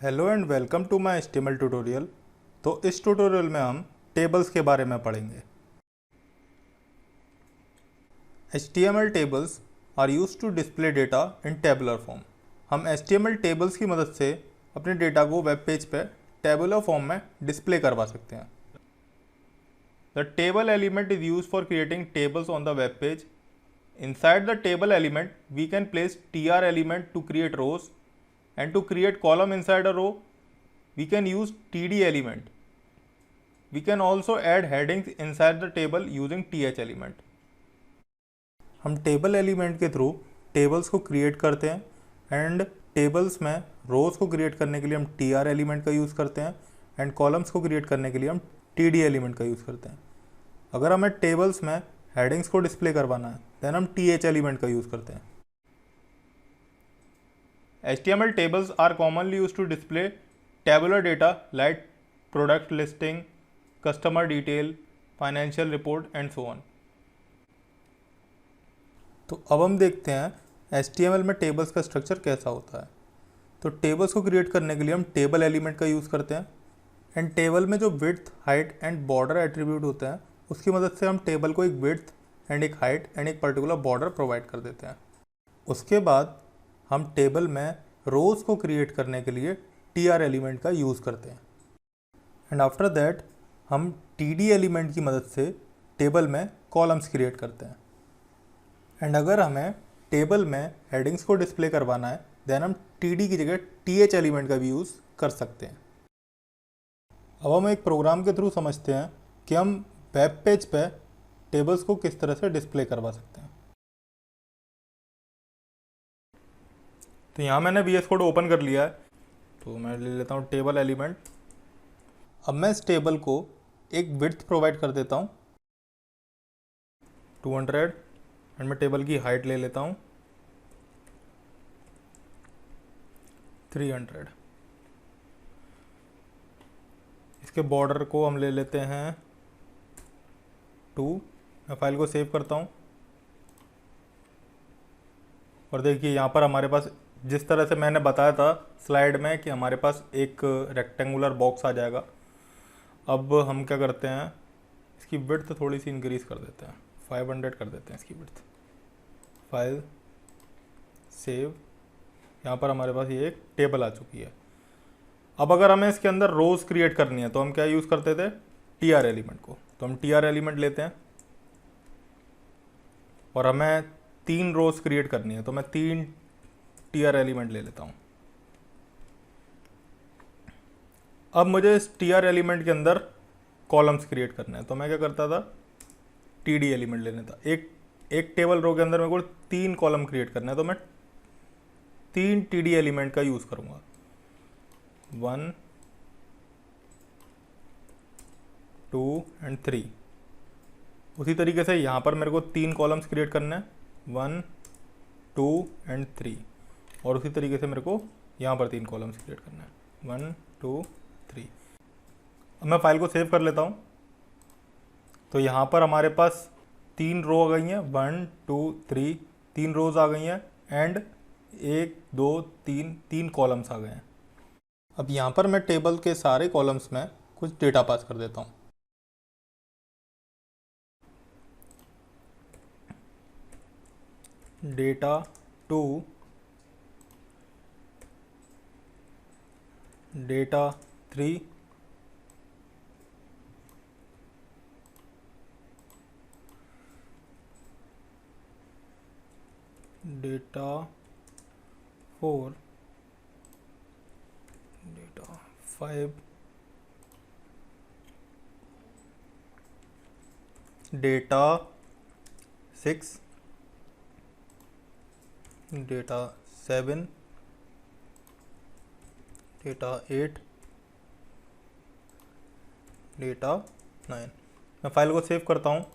Hello and welcome to my HTML tutorial. तो इस tutorial में हम टेबल्स के बारे में पढ़ेंगे। HTML tables are used to display data in tabular form. हम HTML टेबल्स की मदद से अपने डेटा को वेब पेज पे टेबुलर फॉर्म में डिस्प्ले करवा सकते हैं। The table element is use for creating tables on the web page. Inside the table element, we can place tr element to create rows, and to create column inside a row, we can use td element. We can also add headings inside the table using th element. हम table element के through tables को create करते हैं and tables में रोज को create करने के लिए हम tr एलिमेंट का यूज़ करते हैं एंड कॉलम्स को क्रिएट करने के लिए हम td एलिमेंट का यूज़ करते हैं। अगर हमें टेबल्स में हेडिंग्स को डिस्प्ले करवाना है देन हम th एलिमेंट का यूज़ करते हैं। HTML tables are commonly used to display tabular data like product listing, customer detail, financial report and so on. तो अब हम देखते हैं HTML में टेबल्स का स्ट्रक्चर कैसा होता है। तो टेबल्स को क्रिएट करने के लिए हम टेबल एलिमेंट का यूज़ करते हैं एंड टेबल में जो width, height and border attribute होते हैं उसकी मदद से हम टेबल को एक विड्थ एंड एक हाइट एंड एक पर्टिकुलर बॉर्डर प्रोवाइड कर देते हैं। उसके बाद हम टेबल में रोज़ को क्रिएट करने के लिए tr एलिमेंट का यूज़ करते हैं एंड आफ्टर दैट हम td एलिमेंट की मदद से टेबल में कॉलम्स क्रिएट करते हैं एंड अगर हमें टेबल में हेडिंग्स को डिस्प्ले करवाना है देन हम td की जगह th एलिमेंट का भी यूज़ कर सकते हैं। अब हम एक प्रोग्राम के थ्रू समझते हैं कि हम वेब पेज पे टेबल्स को किस तरह से डिस्प्ले करवा सकते हैं। तो यहाँ मैंने VS कोड ओपन कर लिया है, तो मैं ले लेता हूँ टेबल एलिमेंट। अब मैं इस टेबल को एक विड्थ प्रोवाइड कर देता हूँ 200 एंड मैं टेबल की हाइट ले लेता हूँ 300। इसके बॉर्डर को हम ले लेते हैं 2। मैं फाइल को सेव करता हूँ और देखिए यहाँ पर हमारे पास जिस तरह से मैंने बताया था स्लाइड में कि हमारे पास एक रेक्टेंगुलर बॉक्स आ जाएगा। अब हम क्या करते हैं, इसकी विड्थ थोड़ी सी इंक्रीज़ कर देते हैं, 500 कर देते हैं इसकी विड्थ। File save. यहाँ पर हमारे पास ये एक टेबल आ चुकी है। अब अगर हमें इसके अंदर रोज़ क्रिएट करनी है तो हम क्या यूज़ करते थे, tr एलिमेंट को। तो हम tr एलिमेंट लेते हैं और हमें 3 रोज़ क्रिएट करनी है तो मैं 3 tr एलिमेंट ले लेता हूँ। अब मुझे इस tr एलिमेंट के अंदर कॉलम्स क्रिएट करना है तो मैं क्या करता था, td एलिमेंट लेना था। एक टेबल रो के अंदर मेरे को 3 कॉलम क्रिएट करना है तो मैं 3 td एलिमेंट का यूज़ करूँगा। 1 2 एंड 3। उसी तरीके से यहाँ पर मेरे को 3 कॉलम्स क्रिएट करना है 1 2 एंड 3 और उसी तरीके से मेरे को यहाँ पर 3 कॉलम्स क्रिएट करना है 1 2 3। अब मैं फाइल को सेव कर लेता हूँ। तो यहाँ पर हमारे पास 3 रो आ गई हैं 1 2 3, 3 रोज आ गई हैं एंड 1 2 3 कॉलम्स आ गए हैं। अब यहाँ पर मैं टेबल के सारे कॉलम्स में कुछ डेटा पास कर देता हूँ। Data 2 data 3 data 4 data 5 data 6 data 7 data 8 data 9। मैं फाइल को सेव करता हूँ।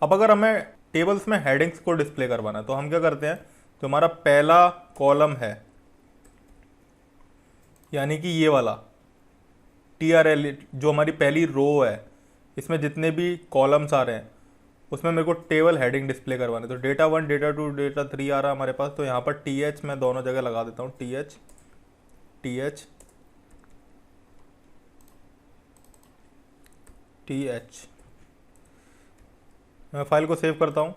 अब अगर हमें टेबल्स में हेडिंग्स को डिस्प्ले करवाना है तो हम क्या करते हैं, तो हमारा पहला कॉलम है यानी कि ये वाला TRL जो हमारी पहली रो है, इसमें जितने भी कॉलम्स आ रहे हैं उसमें मेरे को टेबल हेडिंग डिस्प्ले करवाने, तो डेटा 1, डेटा 2, डेटा 3 आ रहा है हमारे पास। तो यहाँ पर TH मैं दोनों जगह लगा देता हूँ, TH TH TH। मैं फाइल को सेव करता हूँ।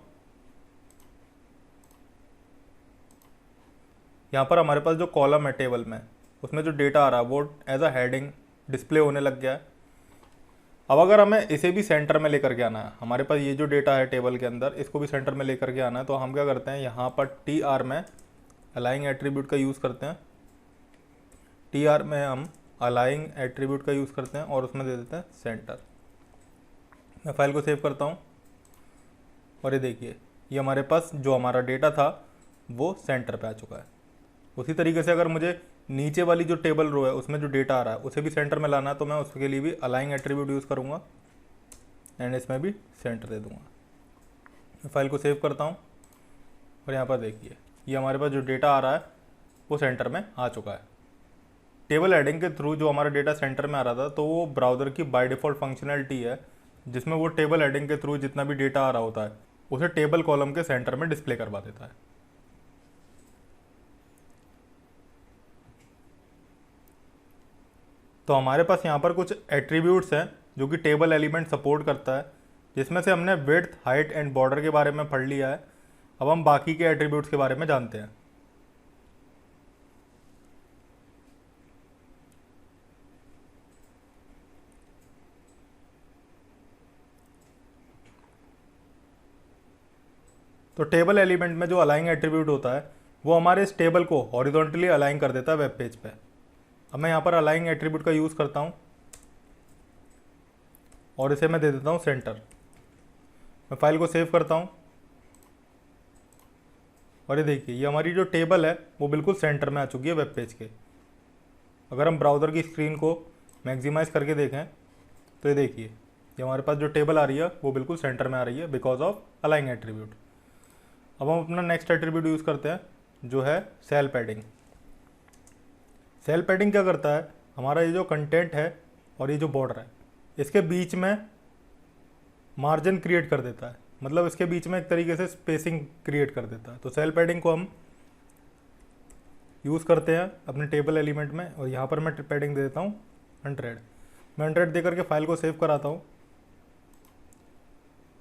यहाँ पर हमारे पास जो कॉलम है टेबल में, उसमें जो डेटा आ रहा है वो एज अ हेडिंग डिस्प्ले होने लग गया है। अब अगर हमें इसे भी सेंटर में लेकर के आना है, हमारे पास ये जो डेटा है टेबल के अंदर, इसको भी सेंटर में लेकर के आना है, तो हम क्या करते हैं, यहाँ पर TR में अलाइंग एट्रीब्यूट का यूज़ करते हैं। TR में हम अलाइंग एट्रीब्यूट का यूज़ करते हैं और उसमें दे देते हैं सेंटर। मैं फाइल को सेव करता हूँ और ये देखिए, ये हमारे पास जो हमारा डेटा था वो सेंटर पे आ चुका है। उसी तरीके से अगर मुझे नीचे वाली जो टेबल रो है उसमें जो डेटा आ रहा है उसे भी सेंटर में लाना है, तो मैं उसके लिए भी अलाइंग एट्रीब्यूट यूज़ करूँगा एंड इसमें भी सेंटर दे दूँगा। मैं फाइल को सेव करता हूँ और यहाँ पर देखिए, ये हमारे पास जो डेटा आ रहा है वो सेंटर में आ चुका है। टेबल हेडिंग के थ्रू जो हमारा डेटा सेंटर में आ रहा था, तो वो ब्राउज़र की बाय डिफ़ॉल्ट फंक्शनैलिटी है, जिसमें वो टेबल हेडिंग के थ्रू जितना भी डेटा आ रहा होता है उसे टेबल कॉलम के सेंटर में डिस्प्ले करवा देता है। तो हमारे पास यहाँ पर कुछ एट्रीब्यूट्स हैं जो कि टेबल एलिमेंट सपोर्ट करता है, जिसमें से हमने विड्थ, हाइट एंड बॉर्डर के बारे में पढ़ लिया है। अब हम बाकी के एट्रीब्यूट्स के बारे में जानते हैं। तो टेबल एलिमेंट में जो अलाइंग एट्रीब्यूट होता है वो हमारे इस टेबल को हॉरिजॉन्टली अलाइन कर देता है वेब पेज पे। अब मैं यहाँ पर अलाइंग एट्रीब्यूट का यूज़ करता हूँ और इसे मैं दे देता हूँ सेंटर। मैं फाइल को सेव करता हूँ और ये देखिए, ये हमारी जो टेबल है वो बिल्कुल सेंटर में आ चुकी है वेब पेज के। अगर हम ब्राउज़र की स्क्रीन को मैक्सिमाइज़ करके देखें तो ये देखिए, ये हमारे पास जो टेबल आ रही है वो बिल्कुल सेंटर में आ रही है बिकॉज ऑफ अलाइंग एट्रीब्यूट। अब हम अपना नेक्स्ट एट्रीब्यूट यूज़ करते हैं जो है सेल पैडिंग। सेल पैडिंग क्या करता है, हमारा ये जो कंटेंट है और ये जो बॉर्डर है इसके बीच में मार्जिन क्रिएट कर देता है, मतलब इसके बीच में एक तरीके से स्पेसिंग क्रिएट कर देता है। तो सेल पैडिंग को हम यूज़ करते हैं अपने टेबल एलिमेंट में और यहाँ पर मैं पैडिंग दे देता हूँ 100। मैं 100 दे करके फाइल को सेव कराता हूँ।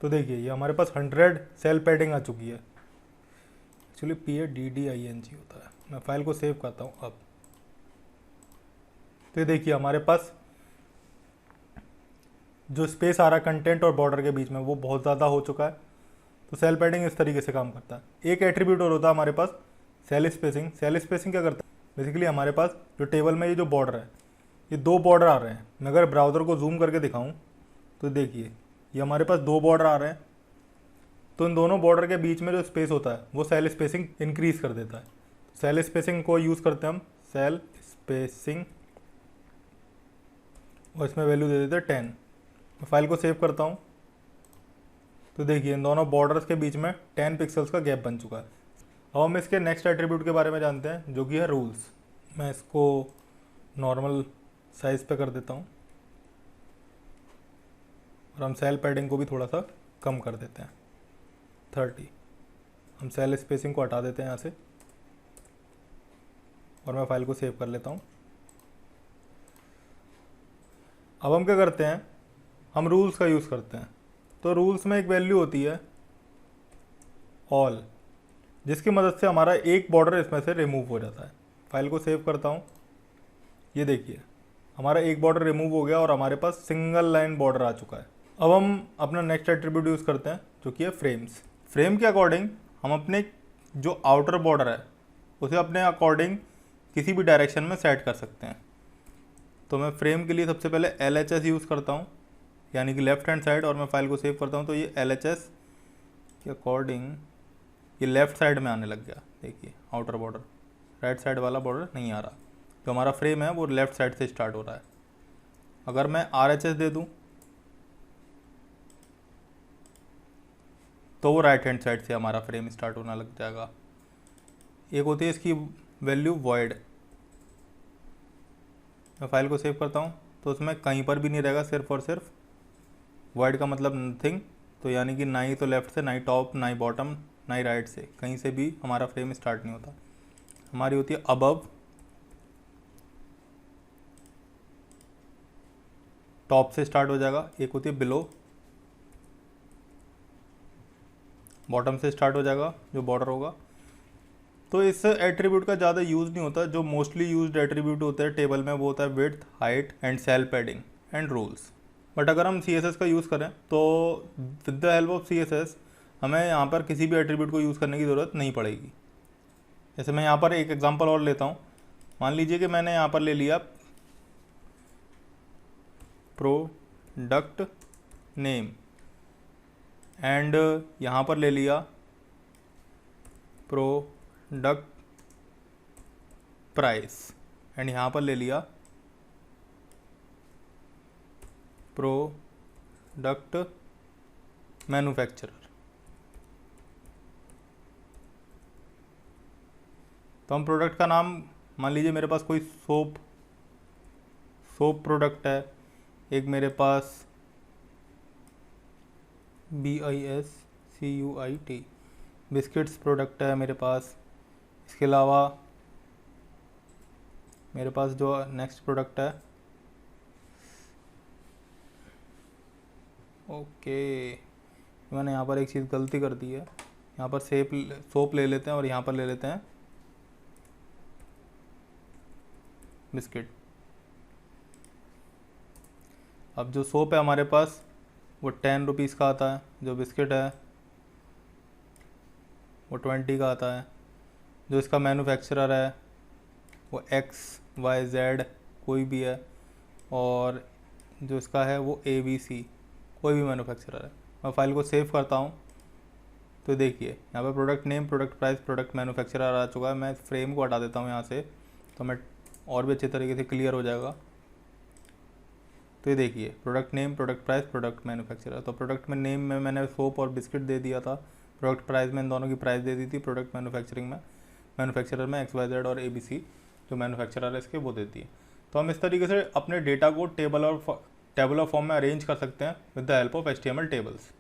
तो देखिए, ये हमारे पास 100 सेल पैडिंग आ चुकी है। एक्चुअली PADDING होता है। मैं फाइल को सेव करता हूँ अब। तो ये देखिए, हमारे पास जो स्पेस आ रहा है कंटेंट और बॉर्डर के बीच में वो बहुत ज़्यादा हो चुका है। तो सेल पैडिंग इस तरीके से काम करता है। एक एट्रीब्यूट और होता है हमारे पास सेल स्पेसिंग। सेल स्पेसिंग क्या करता है, बेसिकली हमारे पास जो टेबल में ये जो बॉर्डर है, ये 2 बॉर्डर आ रहे हैं। मैं अगर ब्राउज़र को जूम करके दिखाऊँ तो देखिए, ये हमारे पास 2 बॉर्डर आ रहे हैं। तो इन दोनों बॉर्डर के बीच में जो स्पेस होता है वो सेल स्पेसिंग इंक्रीज़ कर देता है। सेल स्पेसिंग को यूज़ करते हैं हम, सेल स्पेसिंग, और इसमें वैल्यू दे देते हैं 10। मैं फाइल को सेव करता हूँ तो देखिए, इन दोनों बॉर्डर्स के बीच में 10 पिक्सल्स का गैप बन चुका है। अब हम इसके नेक्स्ट एट्रीब्यूट के बारे में जानते हैं जो कि है रूल्स। मैं इसको नॉर्मल साइज़ पे कर देता हूँ और हम सेल पैडिंग को भी थोड़ा सा कम कर देते हैं 30। हम सेल स्पेसिंग को हटा देते हैं यहाँ से और मैं फाइल को सेव कर लेता हूँ। अब हम क्या करते हैं, हम रूल्स का यूज़ करते हैं। तो रूल्स में एक वैल्यू होती है ऑल, जिसकी मदद से हमारा एक बॉर्डर इसमें से रिमूव हो जाता है। फाइल को सेव करता हूँ। ये देखिए, हमारा एक बॉर्डर रिमूव हो गया और हमारे पास सिंगल लाइन बॉर्डर आ चुका है। अब हम अपना नेक्स्ट एट्रीब्यूट यूज़ करते हैं जो कि है फ्रेम्स। फ्रेम के अकॉर्डिंग हम अपने जो आउटर बॉर्डर है उसे अपने अकॉर्डिंग किसी भी डायरेक्शन में सेट कर सकते हैं। तो मैं फ्रेम के लिए सबसे पहले LHS यूज़ करता हूँ, यानी कि लेफ्ट हैंड साइड, और मैं फाइल को सेव करता हूँ। तो ये LHS के अकॉर्डिंग ये लेफ़्ट साइड में आने लग गया। देखिए, आउटर बॉर्डर, राइट साइड वाला बॉर्डर नहीं आ रहा। जो हमारा फ्रेम है वो लेफ़्ट साइड से स्टार्ट हो रहा है। अगर मैं RHS दे दूँ तो वो राइट हैंड साइड से हमारा फ्रेम स्टार्ट होना लग जाएगा। एक होती है इसकी वैल्यू वॉइड। मैं फाइल को सेव करता हूँ तो उसमें कहीं पर भी नहीं रहेगा, सिर्फ और सिर्फ वॉइड का मतलब नथिंग, तो यानी कि ना ही तो लेफ़्ट से, ना ही टॉप, ना ही बॉटम, ना ही राइट से, कहीं से भी हमारा फ्रेम स्टार्ट नहीं होता। हमारी होती है अबव, टॉप से स्टार्ट हो जाएगा। एक होती है बिलो, बॉटम से स्टार्ट हो जाएगा जो बॉर्डर होगा। तो इस एट्रीब्यूट का ज़्यादा यूज़ नहीं होता। जो मोस्टली यूज्ड एट्रीब्यूट होता है टेबल में वो होता है width, height and cell padding and rules. But अगर हम CSS का यूज़ करें तो with the help of CSS हमें यहाँ पर किसी भी एट्रीब्यूट को यूज़ करने की ज़रूरत नहीं पड़ेगी। जैसे मैं यहाँ पर एक एग्जांपल और लेता हूँ। मान लीजिए कि मैंने यहाँ पर ले लिया प्रोडक्ट नेम एंड यहाँ पर ले लिया प्रोडक्ट प्राइस एंड यहाँ पर ले लिया प्रोडक्ट मैन्युफैक्चरर। तो हम प्रोडक्ट का नाम, मान लीजिए मेरे पास कोई सोप प्रोडक्ट है, एक मेरे पास BISCUIT बिस्किट्स प्रोडक्ट है मेरे पास। इसके अलावा मेरे पास जो नेक्स्ट प्रोडक्ट है, ओके मैंने यहाँ पर एक चीज़ गलती कर दी है। यहाँ पर सोप ले लेते हैं और यहाँ पर ले लेते हैं बिस्किट। अब जो सोप है हमारे पास वो 10 रुपीज़ का आता है, जो बिस्किट है वो 20 का आता है। जो इसका मैन्युफैक्चरर है वो XYZ कोई भी है, और जो इसका है वो ABC कोई भी मैन्युफैक्चरर है। मैं फाइल को सेव करता हूँ तो देखिए यहाँ पर product name, product price, product manufacturer आ चुका है। मैं फ्रेम को हटा देता हूँ यहाँ से तो मैं और भी अच्छे तरीके से क्लियर हो जाएगा। तो ये देखिए product name, product price, product manufacturer. तो प्रोडक्ट में नेम में मैंने सोप और बिस्किट दे दिया था, प्रोडक्ट प्राइस में इन दोनों की प्राइस दे दी थी, प्रोडक्ट मैन्युफैक्चरर में XYZ और ABC जो मैन्युफैक्चरर है इसके वो देती है। तो हम इस तरीके से अपने डेटा को टेबल और फॉर्म में अरेंज कर सकते हैं with the help of HTML tables.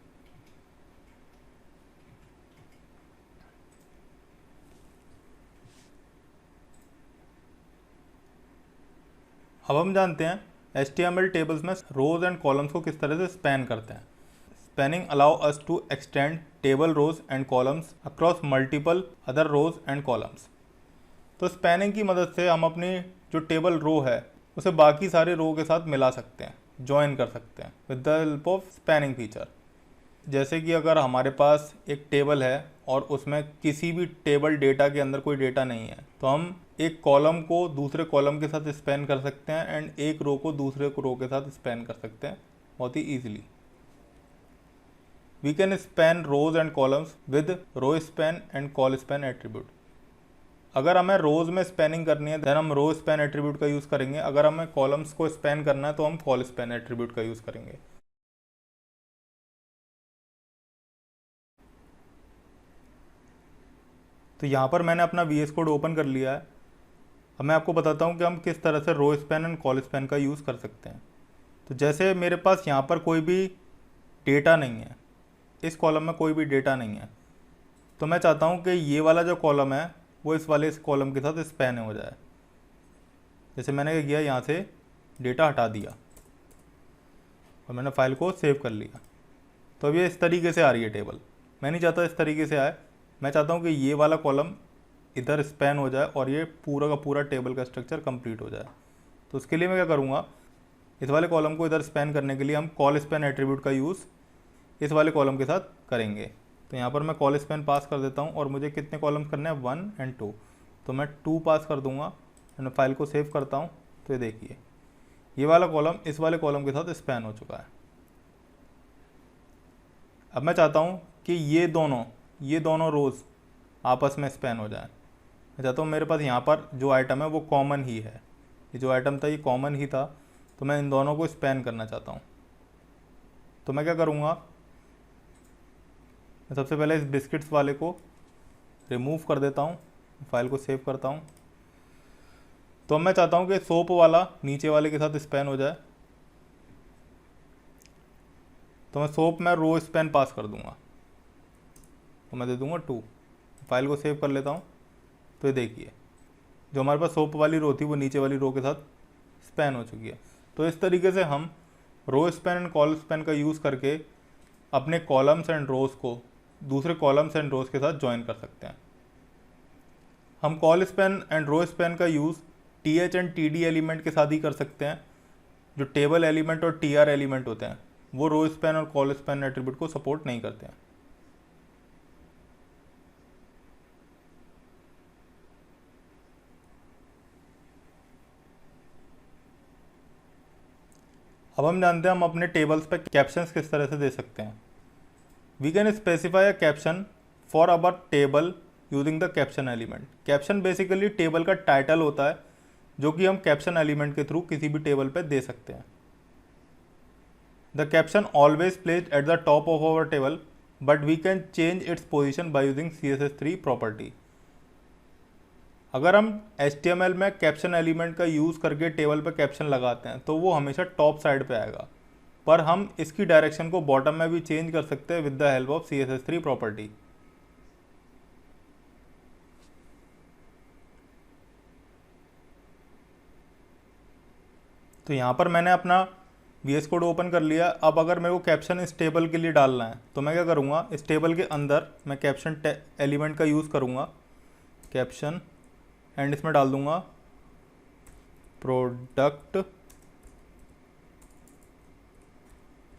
अब हम जानते हैं HTML टेबल्स में रोज एंड कॉलम्स को किस तरह से स्पैन करते हैं। Spanning allow us to extend table rows and columns across multiple other rows and columns. तो स्पैनिंग की मदद से हम अपनी जो टेबल रो है उसे बाकी सारे रो के साथ मिला सकते हैं, ज्वाइन कर सकते हैं with the help of spanning feature. जैसे कि अगर हमारे पास एक टेबल है और उसमें किसी भी टेबल डेटा के अंदर कोई डेटा नहीं है तो हम एक कॉलम को दूसरे कॉलम के साथ स्पैन कर सकते हैं एंड एक रो को दूसरे रो के साथ स्पैन कर सकते हैं बहुत ही easily. We can span rows and columns with row span and col span attribute. अगर हमें रोज में स्पैनिंग करनी है देन हम रो स्पैन एट्रीब्यूट का यूज़ करेंगे। अगर हमें कॉलम्स को स्पैन करना है तो हम कॉल स्पैन एट्रीब्यूट का यूज़ करेंगे। तो यहाँ पर मैंने अपना VS कोड ओपन कर लिया है। अब मैं आपको बताता हूँ कि हम किस तरह से row span and col span का यूज़ कर सकते हैं। तो जैसे मेरे पास यहाँ पर कोई भी डेटा नहीं है, इस कॉलम में कोई भी डेटा नहीं है, तो मैं चाहता हूँ कि ये वाला जो कॉलम है वो इस कॉलम के साथ स्पैन हो जाए। जैसे मैंने क्या किया, यहाँ से डेटा हटा दिया और मैंने फाइल को सेव कर लिया। तो अब ये इस तरीके से आ रही है टेबल। मैं नहीं चाहता इस तरीके से आए, मैं चाहता हूँ कि ये वाला कॉलम इधर स्पैन हो जाए और ये पूरा का पूरा टेबल का स्ट्रक्चर कंप्लीट हो जाए। तो उसके लिए मैं क्या करूँगा, इस वाले कॉलम को इधर स्पैन करने के लिए हम कॉल स्पैन एट्रीब्यूट का यूज़ इस वाले कॉलम के साथ करेंगे। तो यहाँ पर मैं कॉल स्पैन पास कर देता हूँ और मुझे कितने कॉलम्स करने हैं, 1 और 2। तो मैं 2 पास कर दूँगा, मैं फाइल को सेव करता हूँ। तो ये देखिए ये वाला कॉलम इस वाले कॉलम के साथ स्पैन हो चुका है। अब मैं चाहता हूँ कि ये दोनों रोज़ आपस में स्पैन हो जाए। मैं चाहता हूँ मेरे पास यहाँ पर जो आइटम है वो कॉमन ही है, ये जो आइटम था ये कॉमन ही था, तो मैं इन दोनों को स्पैन करना चाहता हूँ। तो मैं क्या करूँगा, मैं सबसे पहले इस बिस्किट्स वाले को रिमूव कर देता हूँ, फाइल को सेव करता हूँ। तो अब मैं चाहता हूँ कि सोप वाला नीचे वाले के साथ स्पैन हो जाए। तो मैं सोप में रो स्पैन पास कर दूंगा, तो मैं दे दूंगा 2। फाइल को सेव कर लेता हूँ। तो ये देखिए जो हमारे पास सोप वाली रो थी वो नीचे वाली रो के साथ स्पैन हो चुकी है। तो इस तरीके से हम row span and column span का यूज़ करके अपने कॉलम्स एंड रोज़ को दूसरे कॉलम्स एंड रोज़ के साथ ज्वाइन कर सकते हैं। हम col span and row span का use T H and T D element के साथ ही कर सकते हैं। जो टेबल एलिमेंट और टी आर एलिमेंट होते हैं वो रो स्पैन और कॉल स्पैन एट्रीब्यूट को सपोर्ट नहीं करते हैं। अब हम जानते हैं हम अपने टेबल्स पे कैप्शंस किस तरह से दे सकते हैं। We can specify a caption for our table using the caption element. Caption basically table का टाइटल होता है जो कि हम कैप्शन एलिमेंट के थ्रू किसी भी टेबल पे दे सकते हैं। The caption always placed at the top of our table but we can change its position by using CSS3 property. अगर हम HTML में कैप्शन एलिमेंट का यूज़ करके टेबल पर कैप्शन लगाते हैं तो वो हमेशा टॉप साइड पे आएगा, पर हम इसकी डायरेक्शन को बॉटम में भी चेंज कर सकते हैं with the help of CSS3 property. तो यहाँ पर मैंने अपना VS कोड ओपन कर लिया। अब अगर मेरे को कैप्शन इस टेबल के लिए डालना है तो मैं क्या करूँगा, इस टेबल के अंदर मैं कैप्शन एलिमेंट का यूज़ करूँगा, कैप्शन, एंड इसमें डाल दूंगा प्रोडक्ट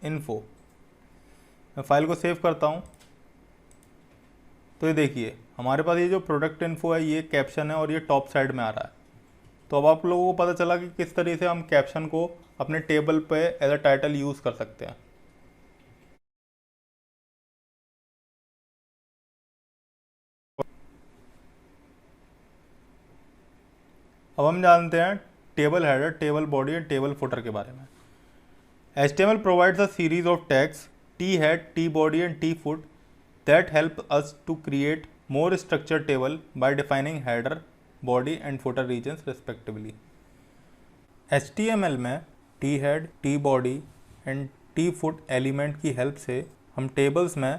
इन्फो। मैं फाइल को सेव करता हूँ। तो ये देखिए हमारे पास ये जो प्रोडक्ट इन्फो है ये कैप्शन है और ये टॉप साइड में आ रहा है। तो अब आप लोगों को पता चला कि किस तरीके से हम कैप्शन को अपने टेबल पे एज अ टाइटल यूज़ कर सकते हैं। अब हम जानते हैं table header, table body and table footer के बारे में। HTML provides a series of tags t-head, t-body and t-foot that help us to create more structured table by defining header, body and footer regions respectively. HTML में t-head, t-body and t-foot element की help से हम tables में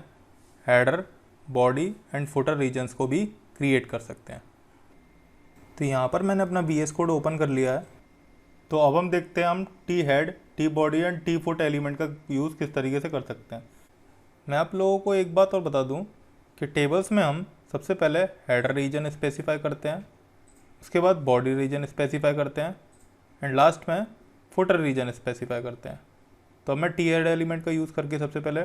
header, body and footer regions को भी create कर सकते हैं। तो यहाँ पर मैंने अपना VS कोड ओपन कर लिया है। तो अब हम देखते हैं हम T head, T body and T foot element का यूज़ किस तरीके से कर सकते हैं। मैं आप लोगों को एक बात और बता दूं कि टेबल्स में हम सबसे पहले हेडर रीजन स्पेसिफाई करते हैं, उसके बाद बॉडी रीजन स्पेसिफाई करते हैं एंड लास्ट में फुटर रीजन स्पेसिफाई करते हैं। तो अब मैं टी हेड एलिमेंट का यूज़ करके सबसे पहले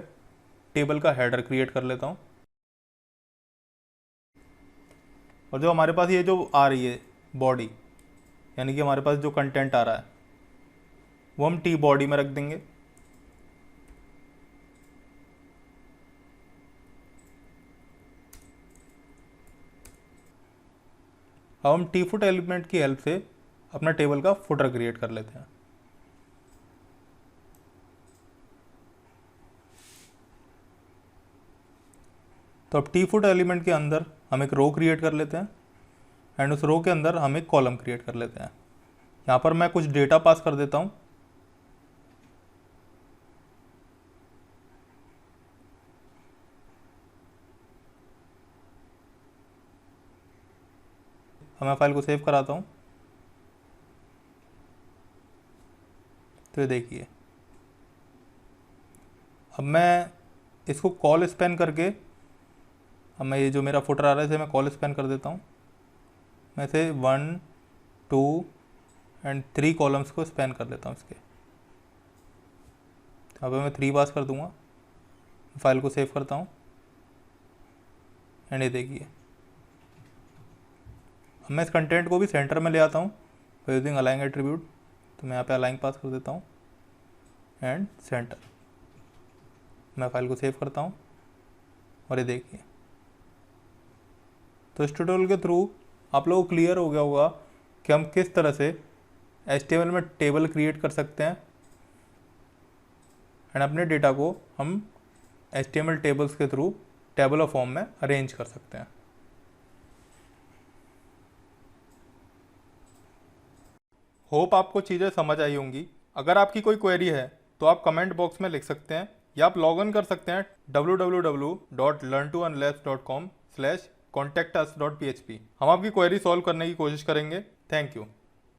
टेबल का हेडर क्रिएट कर लेता हूँ, और जो हमारे पास ये जो आ रही है बॉडी, यानी कि हमारे पास जो कंटेंट आ रहा है वो हम टी बॉडी में रख देंगे। अब हम टी फुट एलिमेंट की हेल्प से अपना टेबल का फुटर क्रिएट कर लेते हैं। तो अब टी फुट एलिमेंट के अंदर हम एक रो क्रिएट कर लेते हैं एंड उस रो के अंदर हम एक कॉलम क्रिएट कर लेते हैं। यहाँ पर मैं कुछ डेटा पास कर देता हूँ। मैं फाइल को सेव कराता हूँ। तो ये देखिए अब मैं इसको कॉल स्पैन करके, अब मैं ये जो मेरा फुटर आ रहा है इसे मैं कॉल स्पैन कर देता हूँ। मैं इसे 1, 2 एंड 3 कॉलम्स को स्पैन कर लेता हूँ इसके। यहाँ पे मैं 3 पास कर दूँगा। फाइल को सेव करता हूँ एंड ये देखिए अब मैं इस कंटेंट को भी सेंटर में ले आता हूँ बाय यूजिंग अलाइन एट्रीब्यूट। तो मैं यहाँ पे अलाइन पास कर देता हूँ एंड सेंटर। मैं फाइल को सेव करता हूँ और ये देखिए। तो इस ट्यूटोरियल के थ्रू आप लोगों को क्लियर हो गया होगा कि हम किस तरह से HTML में टेबल क्रिएट कर सकते हैं एंड अपने डेटा को हम HTML टेबल्स के थ्रू टेबुलर फॉर्म में अरेंज कर सकते हैं। होप आपको चीज़ें समझ आई होंगी। अगर आपकी कोई क्वेरी है तो आप कमेंट बॉक्स में लिख सकते हैं या आप लॉग इन कर सकते हैं www.learntounlabs.com/contactus.php। हम आपकी क्वेरी सॉल्व करने की कोशिश करेंगे। Thank you.